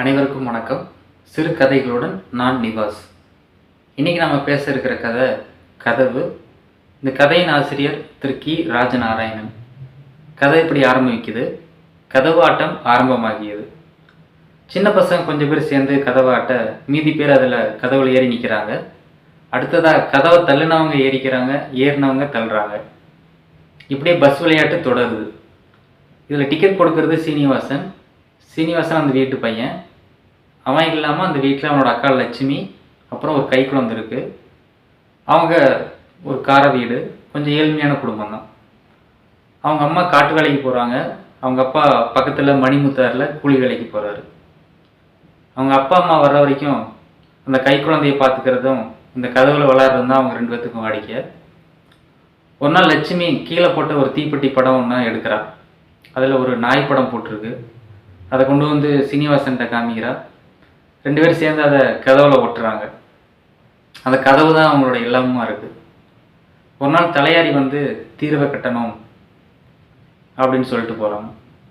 அனைவருக்கும் வணக்கம். சிறு கதைகளுடன் நான் நிவாஸ். இன்றைக்கி நம்ம பேச இருக்கிற கதை கதவு. இந்த கதையின் ஆசிரியர் திரு கி ராஜநாராயணன். கதை இப்படி ஆரம்பிக்குது. கதவு ஆட்டம் ஆரம்பமாகியது. சின்ன பசங்க கொஞ்சம் பேர் சேர்ந்து கதவை ஆட்ட, மீதி பேர் அதில் கதவுல ஏறி நிற்கிறாங்க. அடுத்ததாக கதவை தள்ளினவங்க ஏறிக்கிறாங்க, ஏறினவங்க தள்ளுறாங்க. இப்படியே பஸ் விளையாட்டு தொடருது. இதில் டிக்கெட் கொடுக்கறது சீனிவாசன். அந்த வீட்டு பையன். அவன் இல்லாமல் அந்த வீட்டில் அவனோட அக்கா லட்சுமி, அப்புறம் ஒரு கை குழந்தை இருக்குது. அவங்க ஒரு கார வீடு, கொஞ்சம் ஏழ்மையான குடும்பம் தான். அவங்க அம்மா காட்டு வேலைக்கு போகிறாங்க. அவங்க அப்பா பக்கத்தில் மணிமுத்தாரில் கூலி வேலைக்கு போகிறாரு. அவங்க அப்பா அம்மா வர்ற வரைக்கும் அந்த கை குழந்தையை பார்த்துக்கிறதும் இந்த கதவுல விளையாடுறதும் தான் அவங்க ரெண்டு பேர்த்துக்கும் வாடிக்கை. ஒரு நாள் லட்சுமி கீழே போட்ட ஒரு தீப்பெட்டி படம் ஒன்று எடுக்கிறா. அதில் ஒரு நாய் படம் போட்டிருக்கு. அதை கொண்டு வந்து சீனிவாசன்கிட்ட காமிக்கிறா. ரெண்டு பேரும் சேர்ந்து அதை கதவுல ஒட்டுறாங்க. அந்த கதவு தான் அவங்களோட எல்லாமுமா இருக்குது. ஒரு நாள் தலையாரி வந்து தீர்வை கட்டணும் அப்படின்னு சொல்லிட்டு போகிறாங்க.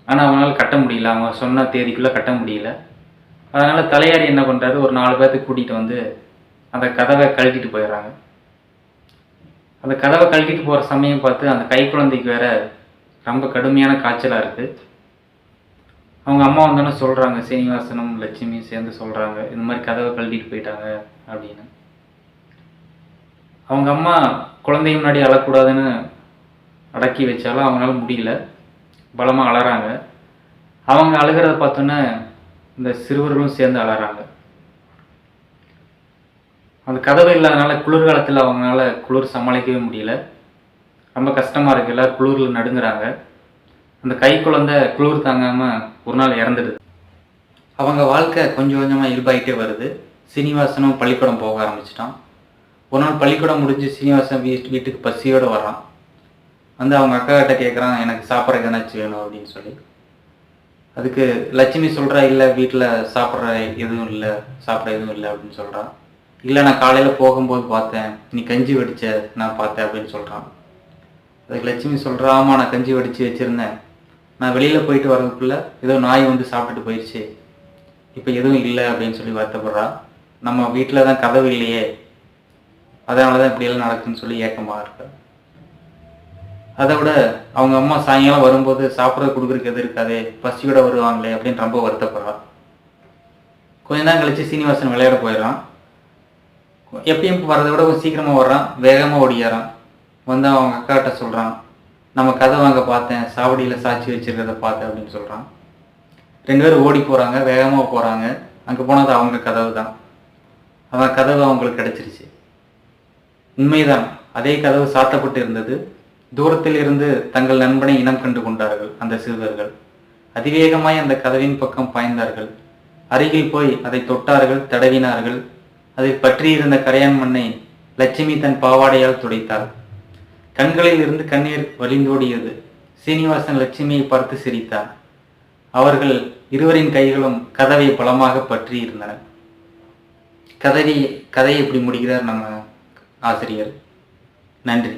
ஆனால் அவங்களால கட்ட முடியல. அவங்க சொன்ன தேதிக்குள்ளே கட்ட முடியல. அதனால் தலையாரி என்ன பண்ணுறாரு, ஒரு 4 பேர்த்துக்கு கூட்டிகிட்டு வந்து அந்த கதவை கழட்டிட்டு போயிடுறாங்க. அந்த கதவை கழட்டிட்டு போகிற சமயம் பார்த்து அந்த கை குழந்தைக்கு வேற ரொம்ப கடுமையான காய்ச்சலாக இருக்குது. அவங்க அம்மா வந்தோன்னே சொல்கிறாங்க, சீனிவாசனும் லட்சுமியும் சேர்ந்து சொல்கிறாங்க, இந்த மாதிரி கதவை கழட்டிட்டு போயிட்டாங்க அப்படின்னு. அவங்க அம்மா குழந்தை முன்னாடி அழக்கூடாதுன்னு அடக்கி வச்சாலும் அவங்களால முடியல. பலமாக அழறாங்க. அவங்க அழுகிறத பார்த்தோன்னே இந்த சிறுவர்களும் சேர்ந்து அழறாங்க. அந்த கதவு இல்லாதனால குளிர்காலத்தில் அவங்களால குளிர் சமாளிக்கவே முடியல. ரொம்ப கஷ்டமாக இருக்குது. எல்லோரும் குளிரில் நடுங்குறாங்க. அந்த கை குழந்தை குளிர் தாங்காமல் ஒரு நாள் இறந்துடுது. அவங்க வாழ்க்கை கொஞ்சம் கொஞ்சமாக இயல்பாகிட்டே வருது. சீனிவாசனும் பள்ளிக்கூடம் போக ஆரம்பிச்சிட்டான். ஒரு நாள் பள்ளிக்கூடம் முடிஞ்சு சீனிவாசன் வீட்டுக்கு பசியோடு வர்றான். வந்து அவங்க அக்கா கிட்ட கேட்குறான், எனக்கு சாப்பிட்றதுக்கு என்னாச்சும் வேணும் அப்படின்னு சொல்லி. அதுக்கு லட்சுமி சொல்கிறா, இல்லை வீட்டில் சாப்பிட்ற எதுவும் இல்லை, சாப்பிட எதுவும் இல்லை அப்படின்னு சொல்கிறான். இல்லை, நான் காலையில் போகும்போது பார்த்தேன், நீ கஞ்சி வடித்த நான் பார்த்தேன் அப்படின்னு சொல்கிறான். அதுக்கு லட்சுமி சொல்கிறா, ஆமாம் நான் கஞ்சி வடித்து வச்சுருந்தேன். நான் வெளியில் போயிட்டு வரதுக்குள்ளே ஏதோ நாய் வந்து சாப்பிட்டுட்டு போயிடுச்சு, இப்போ எதுவும் இல்லை அப்படின்னு சொல்லி வருத்தப்படுறா. நம்ம வீட்டில் தான் கதவு இல்லையே, அதனால தான் இப்படியெல்லாம் நடக்குதுன்னு சொல்லி ஏக்கமாக இருக்கு. அதை விட அவங்க அம்மா சாயங்காலம் வரும்போது சாப்பிட்றது கொடுக்குறதுக்கு எது இருக்காதே, பசியோட வருவாங்களே அப்படின்னு ரொம்ப வருத்தப்படுறா. கொஞ்ச நேரம் கழிச்சு சீனிவாசன் விளையாட போயிடறான். எப்பயும் வரதை விட சீக்கிரமாக வர்றான், வேகமாக ஓடியாரான். வந்து அவங்க அக்காட்ட சொல்கிறான், நம்ம கதை வாங்க பார்த்தேன், சாவடியில் சாட்சி வச்சுருக்கிறத பார்த்தேன் அப்படின்னு சொல்கிறான். ரெண்டு பேரும் ஓடி போகிறாங்க, வேகமாக போகிறாங்க. அங்கே போனது அவங்க கதவு தான். அவன் கதவு அவங்களுக்கு கிடச்சிருச்சு. உண்மைதான், அதே கதவு சாத்தப்பட்டு இருந்தது. தூரத்தில் இருந்து தங்கள் நண்பனை இனம் கண்டு கொண்டார்கள் அந்த சிறுவர்கள். அதிவேகமாய் அந்த கதவின் பக்கம் பாய்ந்தார்கள். அருகில் போய் அதை தொட்டார்கள், தடவினார்கள். அதில் பற்றியிருந்த கரையான் மண்ணை லட்சுமி தன் பாவாடையால் துடைத்தாள். கண்களில் இருந்து கண்ணீர் வழிந்தோடியது. சீனிவாசன் லட்சுமியை பார்த்து சிரித்தான். அவர்கள் இருவரின் கைகளும் கதவை பலமாக பற்றி இருந்தன. கதையை இப்படி முடிக்கிறார் நம்ம ஆசிரியர். நன்றி.